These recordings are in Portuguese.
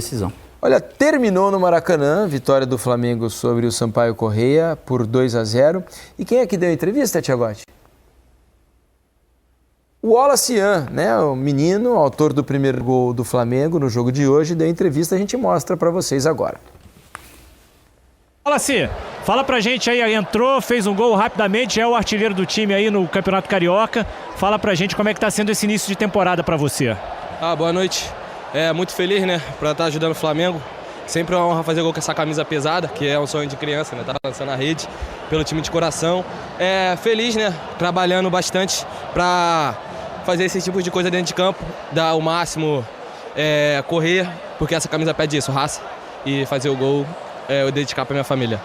decisão. Olha, terminou no Maracanã, vitória do Flamengo sobre o Sampaio Corrêa por 2-0. E quem é que deu a entrevista, Thiagotti? O Wallace Yan, né, o menino, autor do primeiro gol do Flamengo no jogo de hoje, deu entrevista, a gente mostra para vocês agora. Wallace, fala pra gente aí, entrou, fez um gol rapidamente, é o artilheiro do time aí no Campeonato Carioca. Fala pra gente como é que tá sendo esse início de temporada pra você. Boa noite. Muito feliz, né, pra estar ajudando o Flamengo. Sempre é uma honra fazer gol com essa camisa pesada, que é um sonho de criança, né, tá lançando a rede pelo time de coração. Feliz, né, trabalhando bastante pra fazer esse tipo de coisa dentro de campo, dar o máximo, correr, porque essa camisa pede isso, raça, e fazer o gol, eu dedicar pra minha família.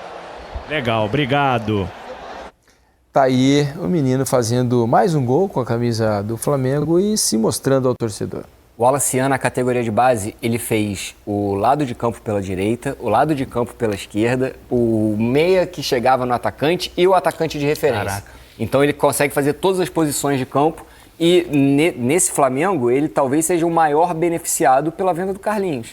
Legal, obrigado. Tá aí o menino fazendo mais um gol com a camisa do Flamengo e se mostrando ao torcedor. O Wallace Yan, na categoria de base, ele fez o lado de campo pela direita, o lado de campo pela esquerda, o meia que chegava no atacante e o atacante de referência. Caraca. Então ele consegue fazer todas as posições de campo e nesse Flamengo ele talvez seja o maior beneficiado pela venda do Carlinhos.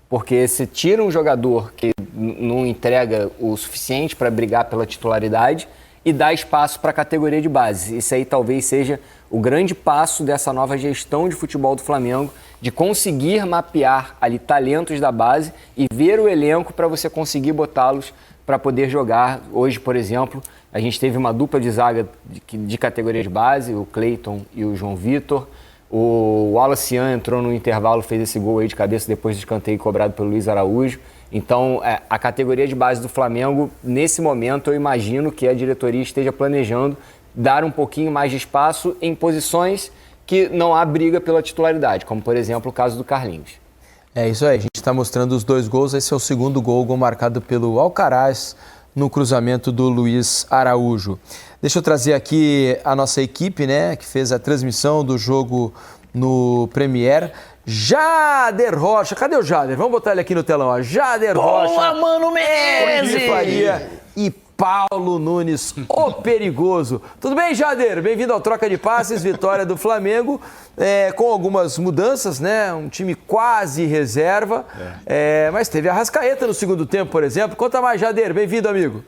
Porque se tira um jogador que não entrega o suficiente para brigar pela titularidade e dá espaço para a categoria de base. Isso aí talvez seja o grande passo dessa nova gestão de futebol do Flamengo, de conseguir mapear ali talentos da base e ver o elenco para você conseguir botá-los para poder jogar. Hoje, por exemplo, a gente teve uma dupla de zaga de categoria de base, o Cleiton e o João Vitor. O Wallace Yan entrou no intervalo, fez esse gol aí de cabeça depois do escanteio cobrado pelo Luiz Araújo. Então, a categoria de base do Flamengo, nesse momento, eu imagino que a diretoria esteja planejando dar um pouquinho mais de espaço em posições que não há briga pela titularidade, como, por exemplo, o caso do Carlinhos. É isso aí, a gente está mostrando os dois gols. Esse é o segundo gol marcado pelo Alcaraz no cruzamento do Luiz Araújo. Deixa eu trazer aqui a nossa equipe, né, que fez a transmissão do jogo no Premier. Jader Rocha, cadê o Jader? Vamos botar ele aqui no telão, ó. Jader Rocha. Boa, Mano Menezes! E Paulo Nunes, o perigoso. Tudo bem, Jader? Bem-vindo ao Troca de Passes, vitória do Flamengo, com algumas mudanças, né? Um time quase reserva, mas teve a Arrascaeta no segundo tempo, por exemplo. Conta mais, Jader. Bem-vindo, amigo.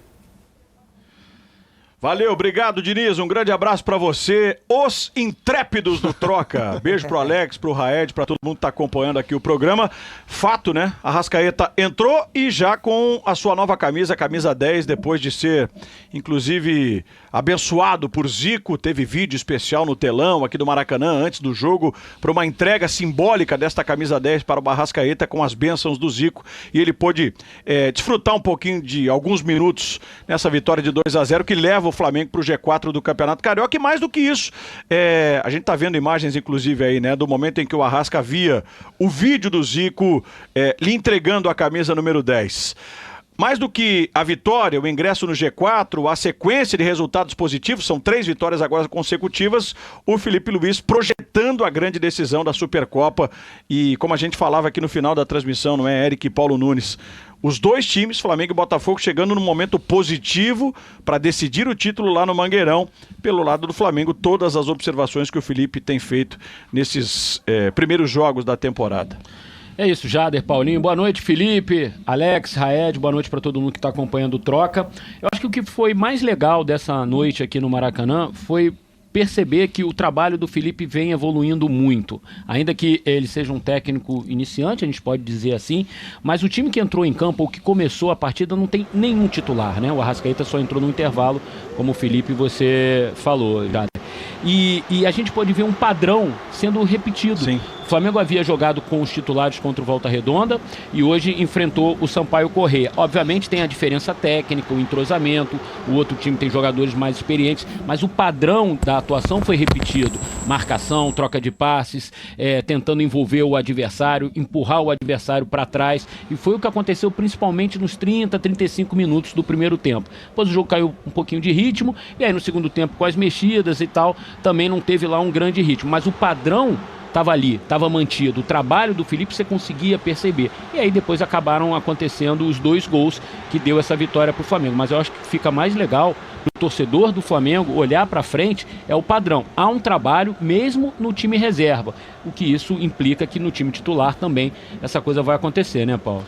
Valeu, obrigado, Diniz. Um grande abraço pra você, os intrépidos do Troca. Beijo pro Alex, pro Raed, pra todo mundo que tá acompanhando aqui o programa. Fato, né? A Arrascaeta entrou e já com a sua nova camisa, a camisa 10, depois de ser, inclusive, abençoado por Zico. Teve vídeo especial no telão aqui do Maracanã, antes do jogo, para uma entrega simbólica desta camisa 10 para o Arrascaeta com as bênçãos do Zico. E ele pôde desfrutar um pouquinho de alguns minutos nessa vitória de 2-0 que leva o Flamengo para o G4 do Campeonato Carioca. E mais do que isso, a gente tá vendo imagens, inclusive, aí, né, do momento em que o Arrasca via o vídeo do Zico lhe entregando a camisa número 10. Mais do que a vitória, o ingresso no G4, a sequência de resultados positivos, são 3 vitórias agora consecutivas, o Felipe Luiz projetando a grande decisão da Supercopa. E como a gente falava aqui no final da transmissão, não é, Eric e Paulo Nunes, os dois times, Flamengo e Botafogo, chegando num momento positivo para decidir o título lá no Mangueirão. Pelo lado do Flamengo, todas as observações que o Felipe tem feito nesses primeiros jogos da temporada. É isso, Jader, Paulinho. Boa noite, Felipe, Alex, Raed. Boa noite para todo mundo que está acompanhando o Troca. Eu acho que o que foi mais legal dessa noite aqui no Maracanã foi perceber que o trabalho do Felipe vem evoluindo muito. Ainda que ele seja um técnico iniciante, a gente pode dizer assim, mas o time que entrou em campo, ou que começou a partida, não tem nenhum titular, né? O Arrascaeta só entrou no intervalo, como o Felipe você falou, Jader. E a gente pode ver um padrão sendo repetido. Sim. O Flamengo havia jogado com os titulares contra o Volta Redonda e hoje enfrentou o Sampaio Corrêa. Obviamente tem a diferença técnica, o entrosamento, o outro time tem jogadores mais experientes, mas o padrão da atuação foi repetido. Marcação, troca de passes, tentando envolver o adversário, empurrar o adversário para trás. E foi o que aconteceu principalmente nos 30, 35 minutos do primeiro tempo. Depois o jogo caiu um pouquinho de ritmo e aí no segundo tempo, com as mexidas e tal, também não teve lá um grande ritmo. Mas o padrão estava ali, estava mantido. O trabalho do Felipe você conseguia perceber. E aí depois acabaram acontecendo os 2 gols que deu essa vitória para o Flamengo. Mas eu acho que fica mais legal o torcedor do Flamengo olhar para frente, é o padrão. Há um trabalho mesmo no time reserva, o que isso implica que no time titular também essa coisa vai acontecer, né, Paulo?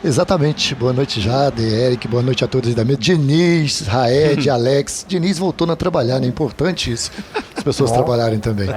Exatamente. Boa noite, Jade, Eric, boa noite a todos da mesa. Diniz, Raed, Alex. Diniz voltou a trabalhar, né? Importante isso. As pessoas trabalharem também.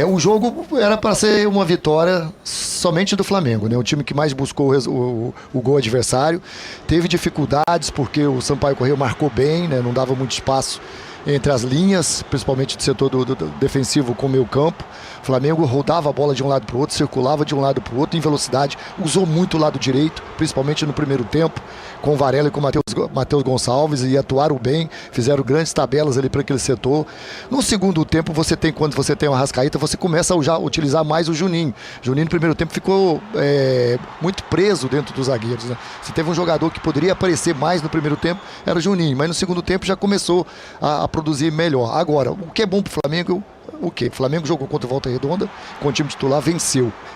O jogo era para ser uma vitória somente do Flamengo, né? O time que mais buscou o gol adversário. Teve dificuldades porque o Sampaio Corrêa marcou bem, né? Não dava muito espaço entre as linhas, principalmente do setor do defensivo com o meio campo. O Flamengo rodava a bola de um lado para o outro, circulava de um lado para o outro em velocidade, usou muito o lado direito, principalmente no primeiro tempo, com o Varela e com o Matheus Gonçalves, e atuaram bem, fizeram grandes tabelas ali para aquele setor. No segundo tempo, quando você tem o Arrascaeta, você começa a já utilizar mais o Juninho. O Juninho no primeiro tempo ficou muito preso dentro dos zagueiros, né? Se teve um jogador que poderia aparecer mais no primeiro tempo, era o Juninho, mas no segundo tempo já começou a produzir melhor. Agora, o que é bom para o Flamengo, o Flamengo jogou contra o Volta Redonda, com o time titular,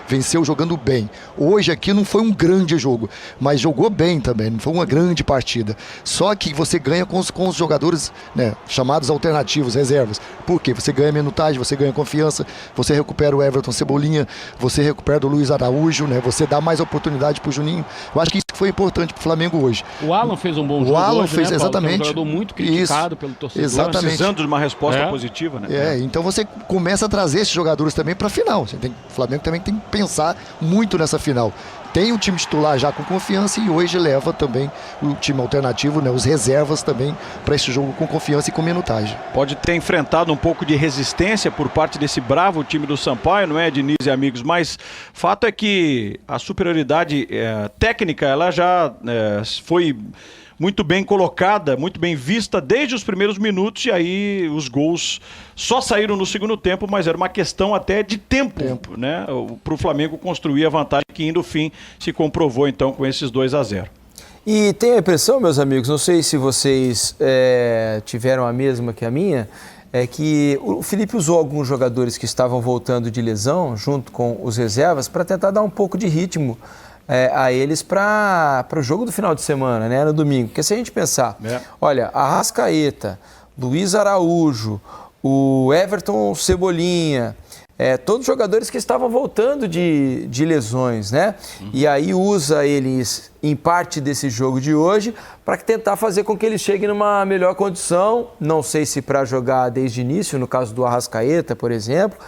venceu jogando bem. Hoje aqui não foi um grande jogo, mas jogou bem também, não foi uma grande partida. Só que você ganha com os jogadores, né, chamados alternativos, reservas. Por quê? Você ganha minutagem, você ganha confiança, você recupera o Everton Cebolinha, você recupera o Luiz Araújo, né, você dá mais oportunidade pro Juninho. Eu acho que isso foi importante pro Flamengo hoje. O Alan fez um bom jogo. O Alan hoje, fez, né, Paulo? exatamente. É um jogador muito criticado pelo torcedor. Exatamente. Precisando de uma resposta positiva, né? Então você começa a trazer esses jogadores também para a final. O Flamengo também tem que pensar muito nessa final. Tem o time titular já com confiança e hoje leva também o time alternativo, né, os reservas também para esse jogo com confiança e com minutagem. Pode ter enfrentado um pouco de resistência por parte desse bravo time do Sampaio, não é, Diniz e amigos? Mas fato é que a superioridade técnica, ela já foi muito bem colocada, muito bem vista desde os primeiros minutos, e aí os gols só saíram no segundo tempo, mas era uma questão até de tempo. Né, para o Flamengo construir a vantagem que, indo ao fim, se comprovou então com esses 2-0. E tenho a impressão, meus amigos, não sei se vocês tiveram a mesma que a minha, é que o Felipe usou alguns jogadores que estavam voltando de lesão, junto com os reservas, para tentar dar um pouco de ritmo a eles para o jogo do final de semana, né, no domingo. Porque se a gente pensar, olha, Arrascaeta, Luiz Araújo, o Everton Cebolinha, todos jogadores que estavam voltando de lesões, né? E aí usa eles em parte desse jogo de hoje para tentar fazer com que eles cheguem numa melhor condição. Não sei se para jogar desde o início, no caso do Arrascaeta, por exemplo,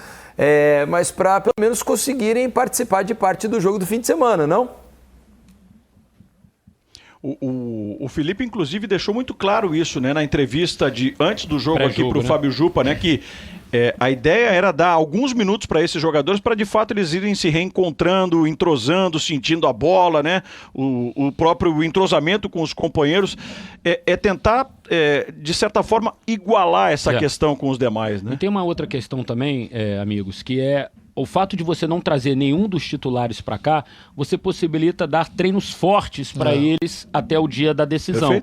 mas para pelo menos conseguirem participar de parte do jogo do fim de semana, não? O Felipe, inclusive, deixou muito claro isso, né, na entrevista antes do jogo aqui para o Fábio Jupa, né, que a ideia era dar alguns minutos para esses jogadores para, de fato, eles irem se reencontrando, entrosando, sentindo a bola, né, o próprio entrosamento com os companheiros, tentar, de certa forma, igualar essa questão com os demais, né? E tem uma outra questão também, amigos, que é o fato de você não trazer nenhum dos titulares para cá, você possibilita dar treinos fortes para eles até o dia da decisão.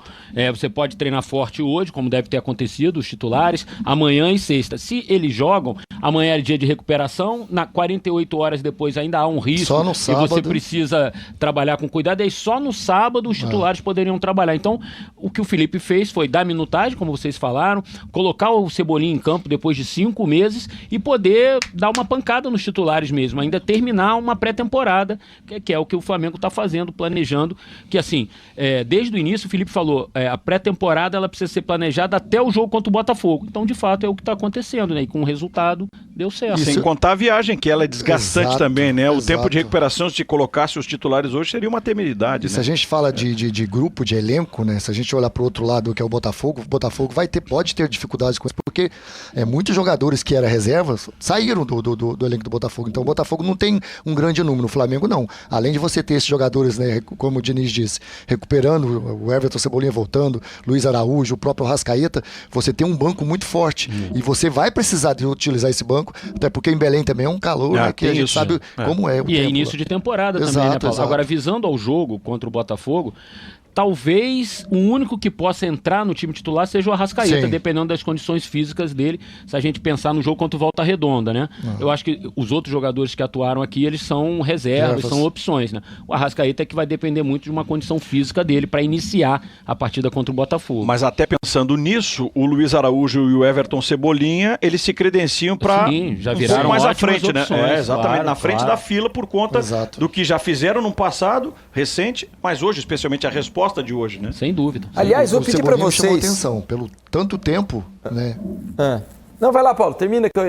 Você pode treinar forte hoje, como deve ter acontecido, os titulares, amanhã e sexta. Se eles jogam, amanhã é dia de recuperação, 48 horas depois ainda há um risco. Só no sábado. E você precisa trabalhar com cuidado, e aí só no sábado os titulares poderiam trabalhar. Então, o que o Felipe fez foi dar minutagem, como vocês falaram, colocar o Cebolinha em campo depois de 5 meses e poder dar uma pancada nos titulares mesmo, ainda terminar uma pré-temporada, que é o que o Flamengo está fazendo, planejando, que assim, desde o início o Felipe falou, a pré-temporada ela precisa ser planejada até o jogo contra o Botafogo. Então, de fato, é o que está acontecendo, né? E com o resultado, deu certo. Sem contar a viagem, que ela é desgastante também, né? O tempo de recuperação, se colocasse os titulares hoje, seria uma temeridade, né? Se a gente fala de grupo, de elenco, né? Se a gente olhar para o outro lado, que é o Botafogo pode ter dificuldades com isso, porque muitos jogadores que eram reservas saíram do elenco do Botafogo. Então o Botafogo não tem um grande número, o Flamengo não. Além de você ter esses jogadores, né, como o Diniz disse, recuperando, o Everton Cebolinha voltando, Luiz Araújo, o próprio Arrascaeta, você tem um banco muito forte. E você vai precisar de utilizar esse banco, até porque em Belém também é um calor, né, que a gente sabe como é. E é início de temporada também, né, Paulo? Exato. Agora, visando ao jogo contra o Botafogo, talvez o único que possa entrar no time titular seja o Arrascaeta, Sim. dependendo das condições físicas dele, se a gente pensar no jogo contra o Volta Redonda, né? Eu acho que os outros jogadores que atuaram aqui, eles são reservas, são opções, né? O Arrascaeta é que vai depender muito de uma condição física dele para iniciar a partida contra o Botafogo. Mas até pensando nisso, o Luiz Araújo e o Everton Cebolinha, eles se credenciam para já viraram mais à ótimas frente, opções, né? Exatamente, claro, na frente claro. da fila por conta do que já fizeram no passado, recente, mas hoje, especialmente a resposta de hoje, né? Sem dúvida. Aliás, vou pedir para Cebolinha me chamou vocês... atenção, pelo tanto tempo, né? Não, vai lá, Paulo, termina que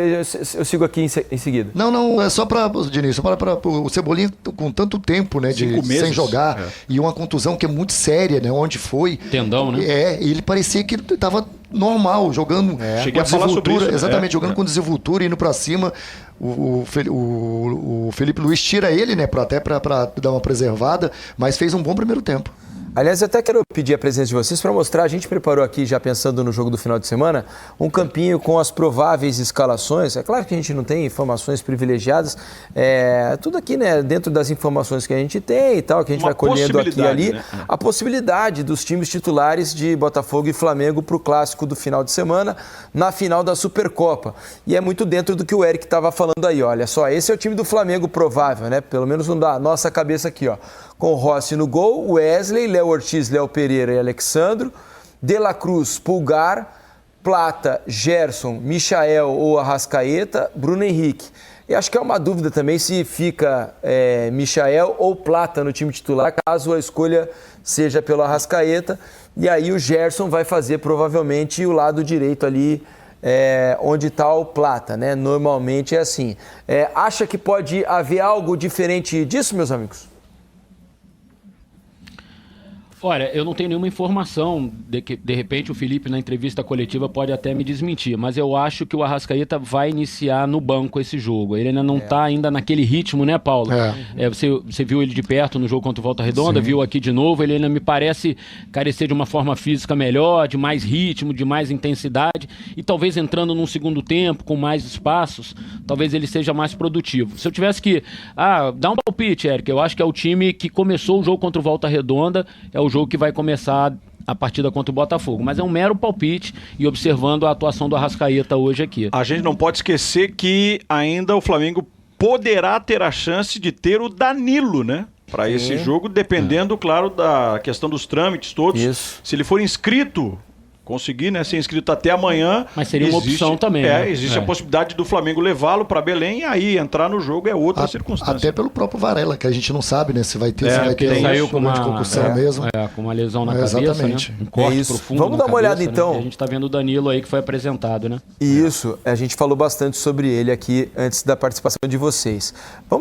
eu sigo aqui em seguida. Não, é só para Diniz, só para o Cebolinha com tanto tempo, né, 5 meses. sem jogar, e uma contusão que é muito séria, né, onde foi. Tendão, né? Ele parecia que estava normal, jogando Cheguei com a falar sobre isso, né? exatamente, jogando com desenvoltura, indo para cima. O Felipe Luiz tira ele, né, para dar uma preservada, mas fez um bom primeiro tempo. Aliás, eu até quero pedir a presença de vocês para mostrar, a gente preparou aqui, já pensando no jogo do final de semana, um campinho com as prováveis escalações. É claro que a gente não tem informações privilegiadas, tudo aqui, né, dentro das informações que a gente tem e tal, que a gente vai colhendo aqui e ali, né? a possibilidade dos times titulares de Botafogo e Flamengo para o clássico do final de semana, na final da Supercopa. E é muito dentro do que o Eric estava falando aí, olha só, esse é o time do Flamengo provável, né, pelo menos da nossa cabeça aqui, ó. Com Rossi no gol, Wesley, Léo Ortiz, Léo Pereira e Alexandro, De La Cruz, Pulgar, Plata, Gerson, Michael ou Arrascaeta, Bruno Henrique. E acho que é uma dúvida também se fica Michael ou Plata no time titular, caso a escolha seja pelo Arrascaeta. E aí o Gerson vai fazer provavelmente o lado direito ali, onde está o Plata, né? Normalmente é assim. Acha que pode haver algo diferente disso, meus amigos? Olha, eu não tenho nenhuma informação de que, de repente, o Felipe na entrevista coletiva pode até me desmentir, mas eu acho que o Arrascaeta vai iniciar no banco esse jogo. Ele ainda não está ainda naquele ritmo, né, Paulo? Você viu ele de perto no jogo contra o Volta Redonda, viu aqui de novo, ele ainda me parece carecer de uma forma física melhor, de mais ritmo, de mais intensidade, e talvez entrando num segundo tempo, com mais espaços, talvez ele seja mais produtivo. Se eu tivesse que dar um palpite, Eric, eu acho que é o time que começou o jogo contra o Volta Redonda, é o jogo que vai começar a partida contra o Botafogo. Mas é um mero palpite e observando a atuação do Arrascaeta hoje aqui. A gente não pode esquecer que ainda o Flamengo poderá ter a chance de ter o Danilo, né? Para esse jogo, dependendo, claro, da questão dos trâmites todos. Isso. Se ele for inscrito, conseguir, né, ser inscrito até amanhã. Mas seria uma opção também. Né? Existe a possibilidade do Flamengo levá-lo para Belém e aí entrar no jogo é outra circunstância. Até pelo próprio Varela, que a gente não sabe, né, se vai ter, ele saiu com uma concussão mesmo. Com uma lesão na cabeça, exatamente. Né? Um corte profundo. Vamos dar uma olhada então. Né? A gente está vendo o Danilo aí que foi apresentado, né? Isso, a gente falou bastante sobre ele aqui antes da participação de vocês. Vamos